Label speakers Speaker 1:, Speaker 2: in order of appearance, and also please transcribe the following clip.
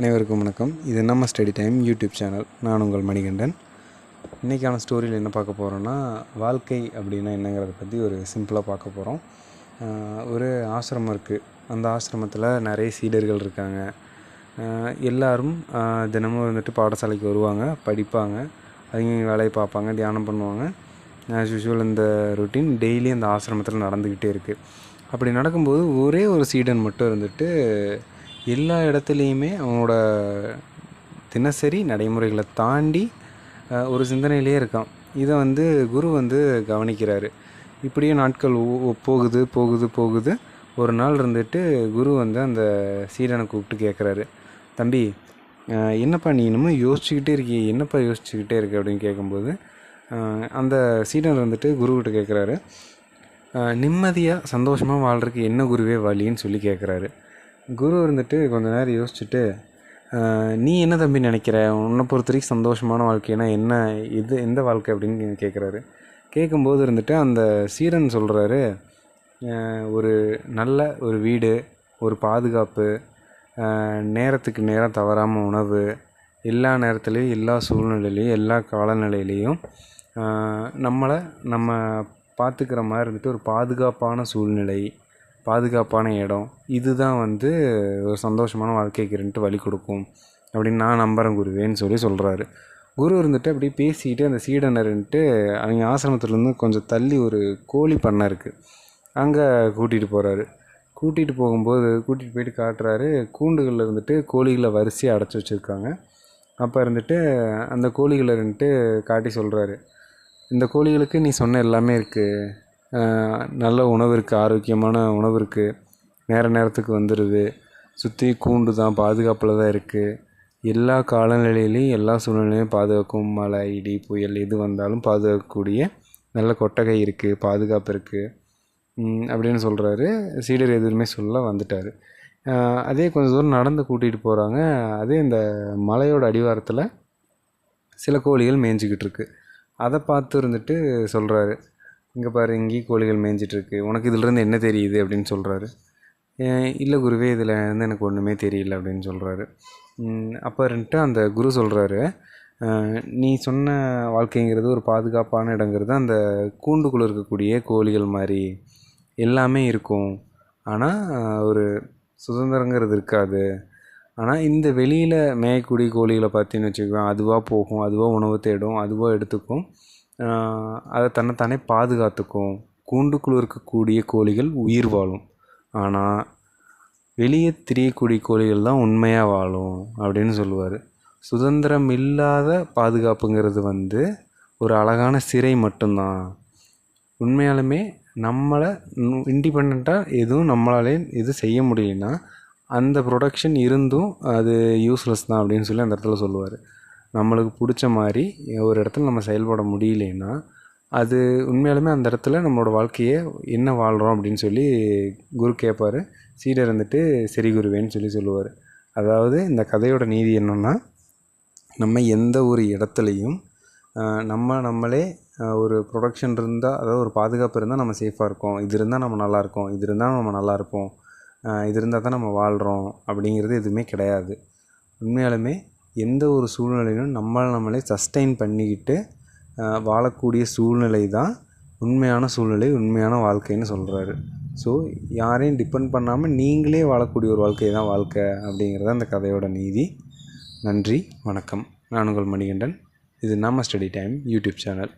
Speaker 1: அனைவருக்கும் வணக்கம். இது நம்ம ஸ்டடி டைம் யூடியூப் சேனல். நான் உங்கள் மணிகண்டன். இன்றைக்கான ஸ்டோரியில் என்ன பார்க்க போகிறோன்னா, வாழ்க்கை அப்படின்னா என்னங்கிறத பற்றி ஒரு சிம்பிளாக பார்க்க போகிறோம். ஒரு ஆசிரமம் இருக்குது. அந்த ஆசிரமத்தில் நிறைய சீடர்கள் இருக்காங்க. எல்லோரும் தினமும் வந்துட்டு பாடசாலைக்கு வருவாங்க, படிப்பாங்க, அவங்க வேலையை பார்ப்பாங்க, தியானம் பண்ணுவாங்க. ஆஸ் யூஷுவல் இந்த ரொட்டீன் டெய்லி அந்த ஆசிரமத்தில் நடந்துக்கிட்டே இருக்குது. அப்படி நடக்கும்போது ஒரே ஒரு சீடன் மட்டும் இருந்துட்டு எல்லா இடத்துலையுமே அவனோட தினசரி நடைமுறைகளை தாண்டி ஒரு சிந்தனையிலே இருக்கான். இதை குரு கவனிக்கிறாரு. இப்படியே நாட்கள் போகுது. ஒரு நாள் இருந்துட்டு குரு அந்த சீடனை கூப்பிட்டு கேட்குறாரு, தம்பி, என்னப்பா நீ இன்னமும் யோசிச்சுக்கிட்டே இருக்கிய, என்னப்பா யோசிச்சுக்கிட்டே இருக்க அப்படின்னு கேட்கும்போது அந்த சீடன் குருக்கிட்ட கேட்குறாரு, நிம்மதியாக சந்தோஷமாக வாழ்கிறதுக்கு என்ன குருவே வழின்னு சொல்லி கேட்குறாரு. குரு கொஞ்ச நேரம் யோசிச்சுட்டு, நீ என்ன தம்பி நினைக்கிற, உன்னை பொறுத்த வரைக்கும் சந்தோஷமான வாழ்க்கைனா என்ன, எந்த வாழ்க்கை அப்படின்னு கேட்குறாரு. கேட்கும்போது அந்த சீடன் சொல்கிறாரு, ஒரு நல்ல ஒரு வீடு, ஒரு பாதுகாப்பு, நேரத்துக்கு நேரம் தவறாமல் உணவு, எல்லா நேரத்துலேயும் எல்லா சூழ்நிலையிலையும் எல்லா காலநிலையிலையும் நம்ம பார்த்துக்கிற மாதிரி ஒரு பாதுகாப்பான சூழ்நிலை, பாதுகாப்பான இடம், இதுதான் ஒரு சந்தோஷமான வாழ்க்கைக்கு வழி கொடுக்கும் அப்படின்னு நான் நம்புகிறேன் குருவேன்னு சொல்கிறாரு. குரு அப்படி பேசிக்கிட்டு அந்த சீடனருன்ட்டு அவங்க ஆசிரமத்துலேருந்து கொஞ்சம் தள்ளி ஒரு கோழி பண்ணை இருக்குது, அங்கே கூட்டிகிட்டு போகிறாரு. கூட்டிகிட்டு போயிட்டு காட்டுறாரு. கூண்டுகளில் கோழிகளை வரிசையாக அடைச்சி வச்சுருக்காங்க. அப்போ அந்த கோழிகளை காட்டி சொல்கிறாரு, இந்த கோழிகளுக்கு நீ சொன்ன எல்லாமே இருக்குது, நல்ல உணவு இருக்குது, ஆரோக்கியமான உணவு இருக்குது, நேரத்துக்கு வந்துடுது, சுற்றி கூண்டு தான், பாதுகாப்பில் தான் இருக்குது, எல்லா காலநிலையிலையும் எல்லா சூழ்நிலையும் பாதுகாக்கும், மழை இடி புயல் எது வந்தாலும் பாதுகாக்கக்கூடிய நல்ல கொட்டகை இருக்குது, பாதுகாப்பு இருக்குது அப்படின்னு சொல்கிறாரு. சீடர் எதுவுமே சொல்ல வந்துட்டார். அதே கொஞ்சம் தூரம் நடந்து கூட்டிகிட்டு போகிறாங்க. அதே இந்த மலையோட அடிவாரத்தில் சில கோழிகள் மேய்ஞ்சிக்கிட்டு இருக்கு. அதை பார்த்து சொல்கிறாரு, இங்கே பாரு, இங்கேயும் கோழிகள் மேய்ஞ்சிட்ருக்கு, உனக்கு இதிலேருந்து என்ன தெரியுது அப்படின்னு சொல்கிறாரு. இல்லை குருவே, இதில் எனக்கு ஒன்றுமே தெரியல அப்படின்னு சொல்கிறாரு. அப்போ அந்த குரு சொல்கிறாரு, நீ சொன்ன வாழ்க்கைங்கிறது ஒரு பாதுகாப்பான இடங்கிறது அந்த கூண்டுக்குள்ளே இருக்கக்கூடிய கோழிகள் மாதிரி எல்லாமே இருக்கும், ஆனால் ஒரு சுதந்திரங்கிறது இருக்காது. ஆனால் இந்த வெளியில் மேயக்கூடிய கோழிகளை பார்த்தீங்கன்னு வச்சுக்குவேன், அதுவாக போகும், அதுவாக உணவு தேடும், அதுவாக எடுத்துக்கும், அதை தன்னைத்தானே பாதுகாத்துக்கும். கூண்டுக்குள்ளே இருக்கக்கூடிய கோழிகள் உயிர் வாழும், ஆனால் வெளியே திரியக்கூடிய கோழிகள் தான் உண்மையாக வாழும் அப்படின்னு சொல்லுவார். சுதந்திரம் இல்லாத பாதுகாப்புங்கிறது ஒரு அழகான சிறை மட்டும்தான். உண்மையாலுமே நம்மளை இண்டிபெண்ட்டாக எதுவும் நம்மளாலே எதுவும் செய்ய முடியலன்னா அந்த ப்ரொடக்ஷன் இருந்தும் அது யூஸ்லெஸ் தான் அப்படின்னு சொல்லி அந்த இடத்துல சொல்லுவார். நம்மளுக்கு பிடிச்ச மாதிரி ஒரு இடத்துல நம்ம செயல்பட முடியலன்னா அது உண்மையாலுமே அந்த இடத்துல நம்மளோட வாழ்க்கையை என்ன வாழ்கிறோம் அப்படின்னு சொல்லி குரு கேட்பார். சீடர் சரி குருவேன்னு சொல்லுவார். அதாவது இந்த கதையோட நீதி என்னென்னா, நம்ம எந்த ஒரு இடத்துலையும் நம்மளே ஒரு ப்ரொடக்ஷன் இருந்தால், அதாவது ஒரு பாதுகாப்பு இருந்தால் நம்ம சேஃபாக இருக்கோம், இது இருந்தால் நம்ம நல்லாயிருக்கோம், இது இருந்தால் நம்ம நல்லா இருப்போம், இது இருந்தால் தான் நம்ம வாழ்கிறோம் அப்படிங்கிறது எதுவுமே கிடையாது. உண்மையாலுமே எந்த ஒரு சூழ்நிலையிலும் நம்மளே சஸ்டெயின் பண்ணிக்கிட்டு வாழக்கூடிய சூழ்நிலை தான் உண்மையான சூழ்நிலை, உண்மையான வாழ்க்கைன்னு சொல்கிறாரு. ஸோ யாரையும் டிபெண்ட் பண்ணாமல் நீங்களே வாழக்கூடிய ஒரு வாழ்க்கை தான் வாழ்க்கை அப்படிங்கிறது அந்த கதையோட நீதி. நன்றி, வணக்கம். நான் உங்கள் மணிகண்டன். இது நம்ம ஸ்டடி டைம் யூடியூப் சேனல்.